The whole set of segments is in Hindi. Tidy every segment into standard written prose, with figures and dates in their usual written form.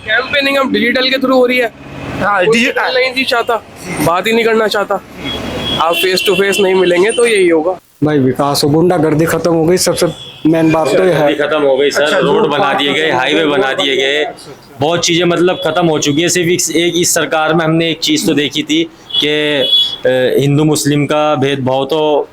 कैंपेनिंग अब डिजिटल के थ्रू हो रही है। हाँ, डिजिटल नहीं जी चाहता, बात ही नहीं करना चाहता। आप फेस टू फेस नहीं मिलेंगे तो यही होगा। भाई विकास हो, गुंडागर्दी खत्म हो गई, सबसे मेन बात तो ये है। खत्म हो गई सर। अच्छा, रोड बना दिए गए, हाईवे बना दिए गए, बहुत चीजें मतलब खत्म हो चुकी है। सिर्फ एक इस सरकार में हमने एक चीज तो देखी थी कि हिंदू मुस्लिम का भेदभाव तो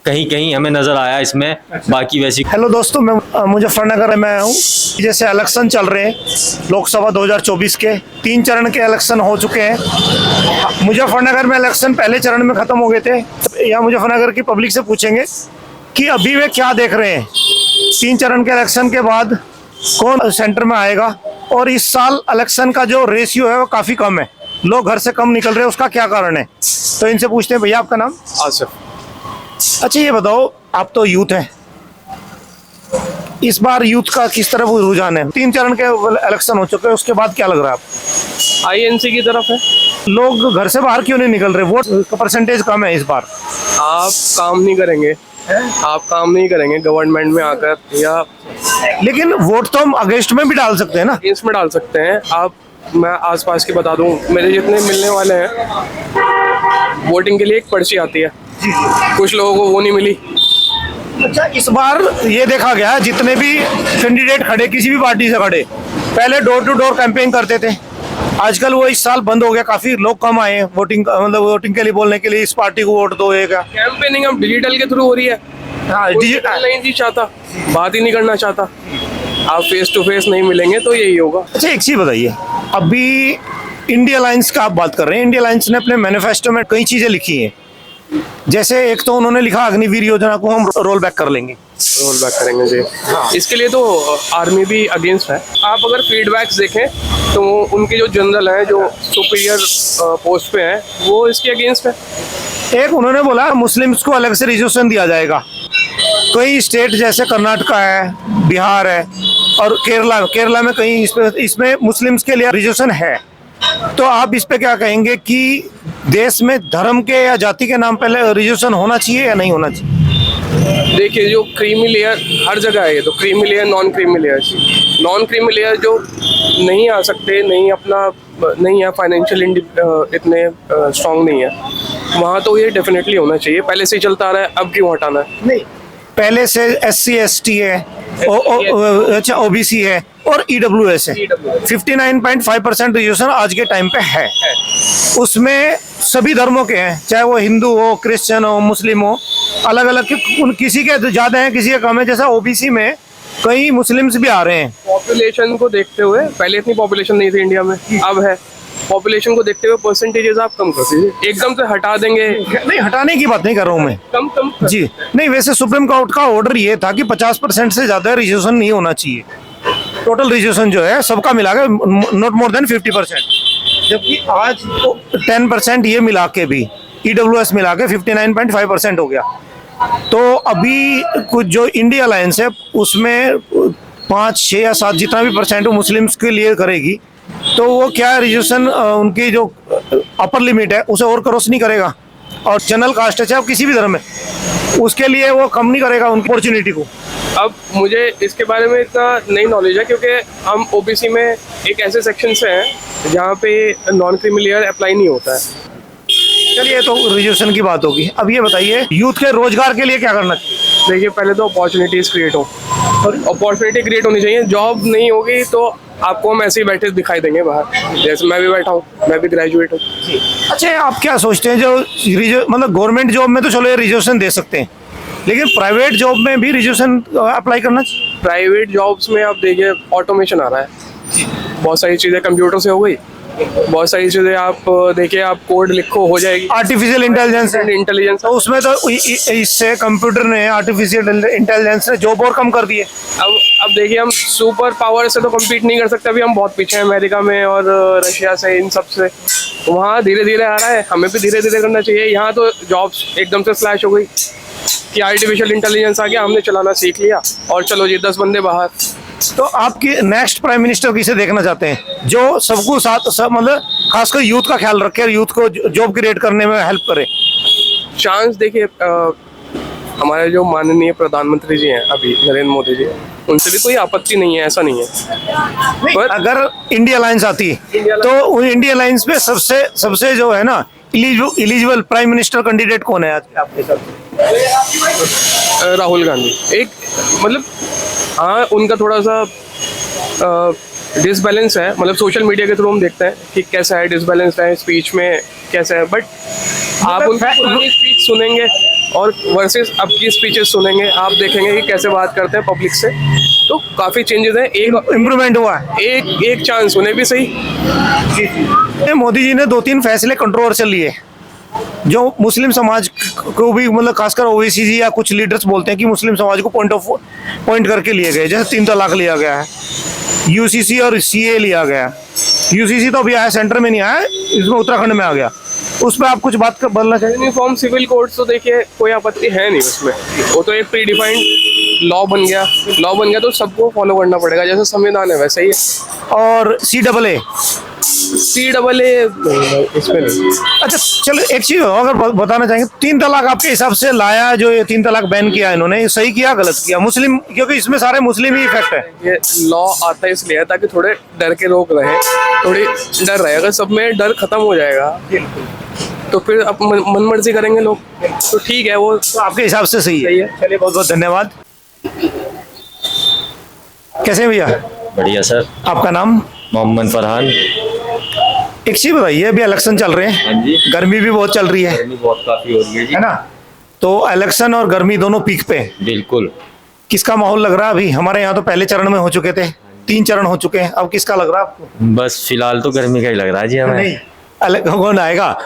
कहीं कहीं हमें नजर आया इसमें, बाकी वैसी। हेलो दोस्तों, मैं मुजफ्फरनगर में हूँ। जैसे इलेक्शन चल रहे हैं लोकसभा 2024 के 3 चरण के इलेक्शन हो चुके हैं। मुजफ्फरनगर में इलेक्शन पहले चरण में ख़त्म हो गए थे। यहाँ मुजफ्फरनगर की पब्लिक से पूछेंगे कि अभी वे क्या देख रहे हैं, 3 चरण के इलेक्शन के बाद कौन सेंटर में आएगा। और इस साल इलेक्शन का जो रेशियो है वो काफ़ी कम है, लोग घर से कम निकल रहे हैं, उसका क्या कारण है। तो इनसे पूछते हैं, भैया आपका नाम? आसिफ। अच्छा ये बताओ, आप तो यूथ हैं, इस बार यूथ का किस तरफ रुझान है? 3 चरण के इलेक्शन हो चुके हैं, उसके बाद क्या लग रहा है आपको? आईएनसी की तरफ है। लोग घर से बाहर क्यों नहीं निकल रहे? वोट का परसेंटेज कम है इस बार। आप काम नहीं करेंगे, आप काम नहीं करेंगे गवर्नमेंट में आकर, या लेकिन वोट तो हम अगेंस्ट में भी डाल सकते हैं ना। इसमें डाल सकते हैं आप। मैं आसपास की बता दूं, मेरे जितने मिलने वाले हैं, वोटिंग के लिए एक पर्ची आती है, कुछ लोगों को वो नहीं मिली। अच्छा, इस बार ये देखा गया जितने भी कैंडिडेट खड़े, किसी भी पार्टी से खड़े, पहले डोर टू डोर कैंपेन करते थे। आजकल वो इस साल बंद हो गया, काफी लोग कम आए हैं वोटिंग, मतलब वोटिंग के लिए बोलने के लिए इस पार्टी को वोट दो। का कैंपेनिंग अब डिजिटल के थ्रू हो रही है। हाँ, डिजिटल नहीं जी चाहता, बात ही नहीं करना चाहता। आप फेस टू फेस नहीं मिलेंगे तो यही होगा। अच्छा एक चीज बताइए, अभी इंडिया अलायंस का आप बात कर रहे हैं। इंडिया अलायंस ने अपने मैनिफेस्टो में कई चीजें लिखी हैं। जैसे एक तो उन्होंने लिखा अग्निवीर योजना को हम रोल बैक कर लेंगे। रोल बैक करेंगे जी। इसके लिए तो आर्मी भी अगेंस्ट है। आप अगर फीडबैक्स देखें तो उनके जो जनरल हैं, जो सुपीरियर पोस्ट पे हैं, वो इसके अगेंस्ट है। एक उन्होंने बोला मुस्लिम्स को अलग से रिजर्वेशन दिया जाएगा। कई स्टेट जैसे कर्नाटका है, बिहार है और केरला में कहीं इसमें मुस्लिम्स के लिए रिजर्वेशन है। तो आप इस पे क्या कहेंगे कि देश में धर्म के या जाति के नाम पे रिजर्वेशन होना चाहिए या नहीं होना चाहिए? देखिए, जो क्रीमी लेयर हर जगह है, ये तो creamy layer, non creamy layer. Non creamy layer जो नहीं आ सकते, नहीं है फाइनेंशियल इतने स्ट्रांग नहीं है, वहाँ तो ये डेफिनेटली होना चाहिए। पहले से ही चलता आ रहा है, अब क्यों हटाना है? नहीं, पहले से SC ST है, अच्छा OBC है और EWS है। 59.5% रिजर्वेशन आज के टाइम पे है। उसमें सभी धर्मों के हैं, चाहे वो हिंदू हो, क्रिश्चियन हो, मुस्लिम हो, अलग अलग के, किसी के ज़्यादा हैं, किसी के कम है। जैसा OBC में कई मुस्लिम्स भी आ रहे हैं। पॉपुलेशन को देखते हुए, पहले इतनी पॉपुलेशन नहीं थी इंडिया में, अब है। पॉपुलेशन को देखते हुए परसेंटेजेस आप कम कर दीजिए, एकदम से हटा देंगे। नहीं, हटाने की बात नहीं कर रहा हूँ मैं, कम जी नहीं। वैसे सुप्रीम कोर्ट का ऑर्डर ये था कि 50% से ज़्यादा रिजर्वेशन नहीं होना चाहिए। टोटल रिजर्वेशन जो है सबका मिला के नॉट मोर देन 50%, जबकि आज तो 10% ये मिला के भी, EWS मिला के 59.5% हो गया। तो अभी कुछ जो इंडिया अलायंस है उसमें 5, 6 या 7 जितना भी परसेंट मुस्लिम्स के लिए करेगी, तो वो क्या रिजर्वेशन उनकी जो अपर लिमिट है उसे और क्रॉस नहीं करेगा। और जनरल कास्ट है, चाहे किसी भी धर्म में, उसके लिए वो कम नहीं करेगा उनकी अपॉर्चुनिटी को। अब मुझे इसके बारे में इतना नहीं नॉलेज है, क्योंकि हम OBC में एक ऐसे सेक्शन से हैं जहाँ पे नॉन क्रीमी लेयर अप्लाई नहीं होता है। चलिए, तो रिजर्वेशन की बात होगी। अब ये बताइए, यूथ के रोजगार के लिए क्या करना चाहिए? देखिए, पहले तो अपॉर्चुनिटीज़ क्रिएट हो, अपॉर्चुनिटी क्रिएट होनी चाहिए। जॉब नहीं होगी तो आपको हम ऐसे ही बैठे दिखाई देंगे बाहर, जैसे मैं भी बैठा हूँ, मैं भी ग्रेजुएट हूँ। अच्छा, आप क्या सोचते हैं, जो मतलब गवर्नमेंट जॉब में तो चलो ये रिजर्वेशन दे सकते हैं, लेकिन प्राइवेट जॉब में भी रिजर्वेशन अप्लाई करना चाहिए? प्राइवेट जॉब्स में आप देखिए, ऑटोमेशन आ रहा है, बहुत सारी चीज़ें कंप्यूटर से हो गई, बहुत सारी चीज़ें आप देखिए, आप कोड लिखो हो जाएगी। आर्टिफिशियल इंटेलिजेंस, तो उसमें तो इससे कंप्यूटर ने, आर्टिफिशियल इंटेलिजेंस ने जॉब और कम कर दिए। अब देखिए, हम सुपर पावर से तो कम्पीट नहीं कर सकते, अभी हम बहुत पीछे हैं अमेरिका में और रशिया से, इन सब से। वहाँ धीरे धीरे आ रहा है, हमें भी धीरे धीरे करना चाहिए। यहाँ तो जॉब्स एकदम से स्लैश हो गई कि आर्टिफिशियल इंटेलिजेंस आ गया, हमने चलाना सीख लिया और चलो जी 10 बंदे बाहर। तो आपकी नेक्स्ट प्राइम मिनिस्टर किसे देखना चाहते हैं, जो सबको साथ सब मतलब खासकर यूथ का ख्याल रखे और यूथ को जॉब क्रिएट करने में हेल्प करे? चांस देखिए, हमारे जो माननीय प्रधानमंत्री जी हैं अभी, नरेंद्र मोदी जी, उनसे भी कोई आपत्ति नहीं है, ऐसा नहीं है। पर अगर इंडिया अलायंस आती तो इंडिया अलायंस में सबसे जो है ना एलिजिबल प्राइम मिनिस्टर कैंडिडेट कौन है आज आपके हिसाब से? राहुल गांधी एक मतलब, हाँ उनका थोड़ा सा डिसबैलेंस है, मतलब सोशल मीडिया के थ्रू हम देखते हैं कि कैसा है, डिसबैलेंस है स्पीच में कैसा है, बट आप उनकी पुरानी स्पीच सुनेंगे और वर्सेस अब की स्पीचेस सुनेंगे, आप देखेंगे कि कैसे बात करते हैं पब्लिक से, तो काफ़ी चेंजेस हैं। एक इम्प्रूवमेंट हुआ है। एक चांस उन्हें भी सही। मोदी जी ने 2-3 फैसले कंट्रोवर्शियल लिए जो मुस्लिम समाज को भी, मतलब खासकर ओवैसी जी या कुछ लीडर्स बोलते हैं कि मुस्लिम समाज को पॉइंट करके लिए गए, जैसे 3 तलाक लिया गया है, यूसीसी और सीए लिया गया। यूसीसी तो अभी आया, सेंटर में नहीं आया, इसमें उत्तराखंड में आ गया। उस पर आप कुछ बात बोलना चाहिए? यूनिफॉर्म सिविल कोड तो देखिए कोई आपत्ति है नहीं उसमें, वो तो एक प्री डिफाइंड लॉ बन गया तो सबको फॉलो करना पड़ेगा, जैसे संविधान है वैसे ही है। और CAA इसमें नहीं। अच्छा चलो, एक चीज अगर बताना चाहेंगे, 3 तलाक आपके हिसाब से लाया, जो ये 3 तलाक बैन किया इन्होंने, सही किया गलत किया? मुस्लिम, क्योंकि इसमें सारे मुस्लिम ही इफेक्ट है। ये लॉ आता है इसलिए ताकि थोड़े डर के लोग रहे, थोड़ी डर रहे, अगर सब में डर खत्म हो जाएगा तो फिर अब मन मर्जी करेंगे लोग, तो ठीक है, वो तो आपके हिसाब से सही है। चलिए, बहुत बहुत धन्यवाद। कैसे हैं भैया? बढ़िया सर। आपका नाम? मोहम्मद फरहान। एक चीज बताइए, अभी इलेक्शन चल रहे हैं, हाँ जी। गर्मी भी बहुत चल रही है गर्मी बहुत काफी हो रही है जी। है ना? तो इलेक्शन और गर्मी दोनों पीक पे हैं। बिल्कुल। किसका माहौल लग रहा है अभी? हमारे यहाँ तो पहले चरण में हो चुके थे, 3 चरण हो चुके हैं, अब किसका लग रहा है आपको? बस फिलहाल तो गर्मी का ही लग रहा है जी हमें। नहीं, अलग कौन आएगा?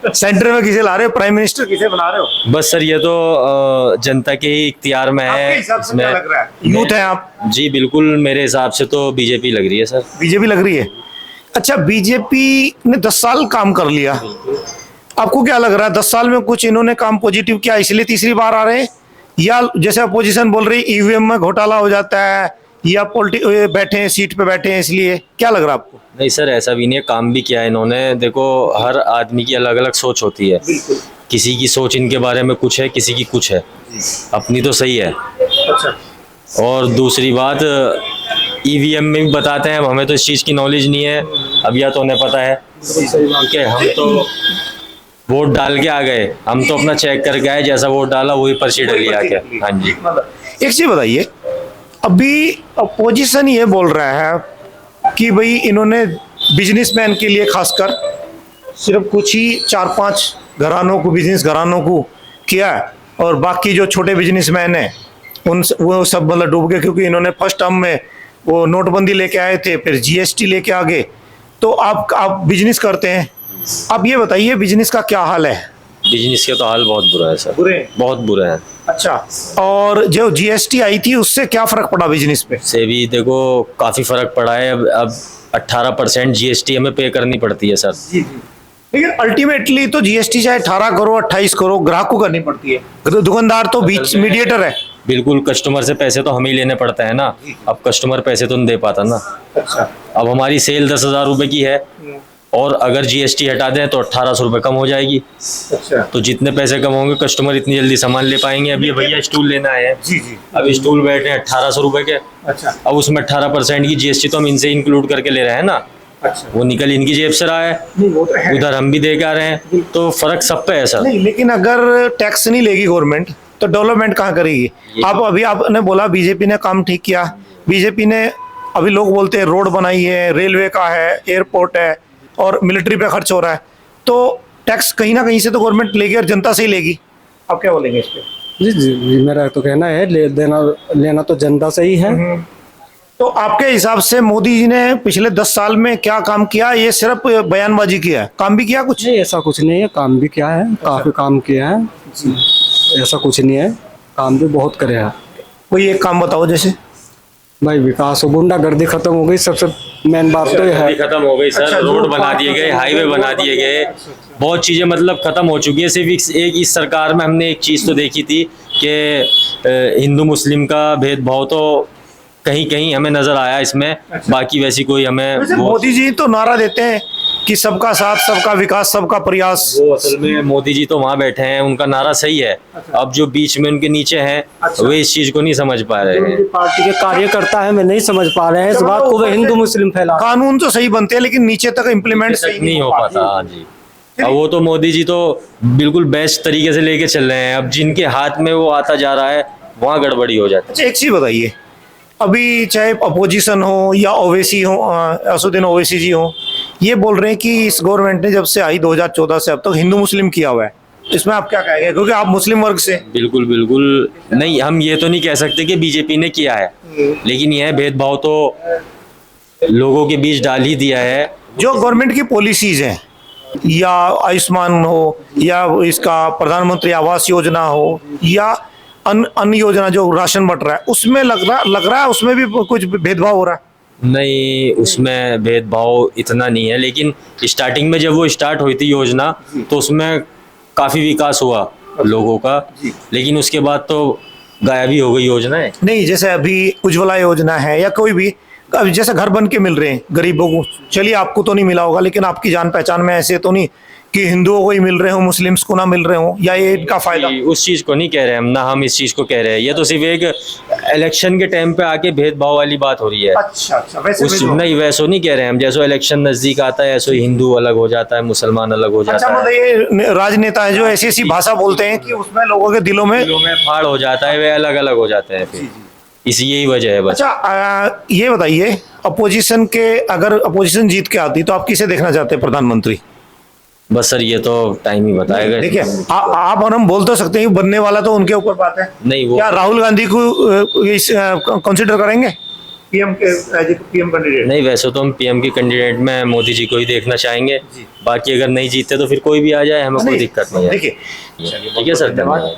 सेंटर में किसे ला रहे हो? प्राइम मिनिस्टर किसे बना रहे हो? बस सर ये तो जनता के ही इख्तियार में आपके है। हिसाब से क्या लग रहा है? यूथ है आप? जी बिल्कुल, मेरे हिसाब से तो बीजेपी लग रही है सर। बीजेपी लग रही है। अच्छा, बीजेपी ने 10 साल काम कर लिया, आपको क्या लग रहा है 10 साल में कुछ इन्होंने काम पॉजिटिव किया इसलिए तीसरी बार आ रहे हैं, या जैसे अपोजिशन बोल रही ईवीएम में घोटाला हो जाता है, या बैठे हैं सीट पे बैठे हैं इसलिए? क्या लग रहा है आपको? नहीं सर, ऐसा भी नहीं है, काम भी किया है इन्होंने। देखो, हर आदमी की अलग अलग सोच होती है, किसी की सोच इनके बारे में कुछ है, किसी की कुछ है, अपनी तो सही है। अच्छा, और दूसरी बात, ईवीएम में भी बताते हैं, हमें तो इस चीज़ की नॉलेज नहीं है, अब या तो उन्हें पता है, ठीक है, हम तो वोट डाल के आ गए, हम तो अपना चेक करके आए, जैसा वोट डाला वही पर्ची डली आके। हाँ जी। एक चीज बताइए, अभी अपोजिशन ये बोल रहा है कि भाई इन्होंने बिजनेसमैन के लिए खासकर सिर्फ कुछ ही 4-5 घरानों को, बिजनेस घरानों को किया है, और बाकी जो छोटे बिजनेसमैन हैं वो सब मतलब डूब गए, क्योंकि इन्होंने फर्स्ट टर्म में वो नोटबंदी लेके आए थे, फिर जीएसटी लेके आ गए। तो आप बिजनेस करते हैं, आप ये बताइए बिजनेस का क्या हाल है? बिजनेस के तो हाल बहुत बुरा है सर, बुरे हैं? बहुत बुरे हैं। अच्छा, और जो जीएसटी आई थी उससे क्या फर्क पड़ा बिजनेस पे? से भी देखो काफ़ी फर्क पड़ा है। अब 18% जीएसटी हमें पे करनी पड़ती है सर। लेकिन अल्टीमेटली तो जीएसटी चाहे 18 करो 28 करो, ग्राहक को करनी पड़ती है, दुकानदार तो बीच मीडिएटर है। बिल्कुल, कस्टमर से पैसे तो हमें ही लेने पड़ते हैं ना, अब कस्टमर पैसे तो नहीं दे पाता ना। अच्छा, अब हमारी सेल 10,000 रुपये की है, और अगर जीएसटी हटा दें तो 1800 रुपये कम हो जाएगी। अच्छा, तो जितने पैसे कम होंगे कस्टमर इतनी जल्दी सामान ले पाएंगे। अभी भैया स्टूल लेना है, जी जी, अब स्टूल बैठे हैं 1800 रुपये के, अच्छा अब उसमें 18% की जीएसटी तो हम इनसे इंक्लूड करके ले रहे हैं ना, अच्छा, वो निकल इनकी जेब से रहा है, नहीं वो तो है। उधर हम भी दे के आ रहे हैं, तो फर्क सब पे है सर। नहीं, लेकिन अगर टैक्स नहीं लेगी गवर्नमेंट तो डेवलपमेंट कहाँ करेगी? आपने बोला बीजेपी ने काम ठीक किया, बीजेपी ने अभी लोग बोलते हैं रोड बनाई है, रेलवे का है, एयरपोर्ट है, और मिलिट्री पे खर्च हो रहा है, तो टैक्स कहीं ना कहीं से तो गवर्नमेंट लेगी और जनता से ही लेगी। आप क्या बोलेंगे इस पे? जी जी जी, मेरा तो कहना है लेना तो जनता से ही है। तो आपके हिसाब से मोदी जी ने पिछले 10 साल में क्या काम किया? ये सिर्फ बयानबाजी किया है, काम भी किया कुछ? नहीं, ऐसा कुछ नहीं है, काम भी किया है, काफी काम किया है, ऐसा कुछ नहीं है, काम भी बहुत करे हैं। कोई एक काम बताओ जैसे। भाई विकास और गुंडागर्दी खत्म हो गई, सबसे मेन बात तो ये है। खत्म हो गई सर, अच्छा, रोड बना दिए गए, हाईवे बना दिए गए, बहुत चीजें मतलब खत्म हो चुकी है। सिर्फ एक इस सरकार में हमने एक चीज तो देखी थी कि हिंदू मुस्लिम का भेदभाव तो कहीं कहीं हमें नजर आया इसमें, बाकी वैसी कोई हमें वैसे मोदी जी तो नारा देते हैं कि सबका साथ, सबका विकास, सबका प्रयास। वो असल में मोदी जी तो वहाँ बैठे हैं, उनका नारा सही है। अब जो बीच में उनके नीचे हैं वे इस चीज को नहीं समझ पा रहे हैं। पार्टी के कार्यकर्ता है, मैं नहीं समझ पा रहे हैं इस बात को, वह हिंदू मुस्लिम फैला। कानून तो सही बनते हैं लेकिन नीचे तक इम्प्लीमेंट सही नहीं हो पाता। हाँ जी। अब वो तो मोदी जी तो बिल्कुल बेस्ट तरीके से लेके चल रहे हैं, अब जिनके हाथ में वो आता जा रहा है वहाँ गड़बड़ी हो जाती है। अच्छा, एक चीज बताइए, अभी चाहे अपोजिशन हो या ओवैसी हो, असुद्दीन ओवैसी जी हो, ये बोल रहे हैं कि इस गवर्नमेंट ने जब से आई 2014 से अब तक हिंदू मुस्लिम किया हुआ है, इसमें आप क्या कहेंगे, क्योंकि आप मुस्लिम वर्ग से। बिल्कुल बिल्कुल नहीं, हम ये तो नहीं कह सकते कि बीजेपी ने किया है, लेकिन यह भेदभाव तो लोगों के बीच डाल ही दिया है। जो गवर्नमेंट की पॉलिसीज हैं, या आयुष्मान हो या इसका प्रधानमंत्री आवास योजना हो या अन्य योजना जो राशन बट रहा है, उसमें लग रहा है उसमें भी कुछ भेदभाव हो रहा है। नहीं, उसमें भेदभाव इतना नहीं है, लेकिन स्टार्टिंग में जब वो स्टार्ट हुई थी योजना तो उसमें काफी विकास हुआ लोगों का, लेकिन उसके बाद तो गायब ही हो गई योजना है। नहीं, जैसे अभी उज्ज्वला योजना है या कोई भी, अब जैसे घर बन के मिल रहे हैं गरीबों को, चलिए आपको तो नहीं मिला होगा लेकिन आपकी जान पहचान में ऐसे तो नहीं कि हिंदुओं को ही मिल रहे हो, मुस्लिम्स को ना मिल रहे हो, या ये इनका फायदा। उस चीज को नहीं कह रहे हम, ना हम इस चीज को कह रहे हैं, ये तो सिर्फ एक इलेक्शन के टाइम पे आके भेदभाव वाली बात हो रही है। अच्छा अच्छा, वैसे उस नहीं, वैसो नहीं कह रहे हम, जैसे इलेक्शन नजदीक आता है ऐसे हिंदू अलग हो जाता है, मुसलमान अलग हो अच्छा, जाता मतलब ये राजनेता है जो ऐसी ऐसी भाषा बोलते हैं कि उसमें लोगों के दिलों में फाड़ हो जाता है, वे अलग अलग हो जाते हैं, फिर इसी यही वजह है बस। अच्छा, ये बताइए, अपोजिशन के, अगर अपोजिशन जीत के आती तो आप किसे देखना चाहते हैं प्रधानमंत्री? बस सर ये तो टाइम ही बताएगा। देखिए, आप और हम बोल तो सकते हैं कि बनने वाला तो उनके ऊपर बात है। नहीं, वो क्या राहुल गांधी को कंसिडर करेंगे पीएम कैंडिडेट? नहीं, वैसे तो हम पीएम के कैंडिडेट में मोदी जी को ही देखना चाहेंगे, बाकी अगर नहीं जीतते तो फिर कोई भी आ जाए, हमें कोई दिक्कत नहीं है। देखिए, ठीक है सर, धन्यवाद।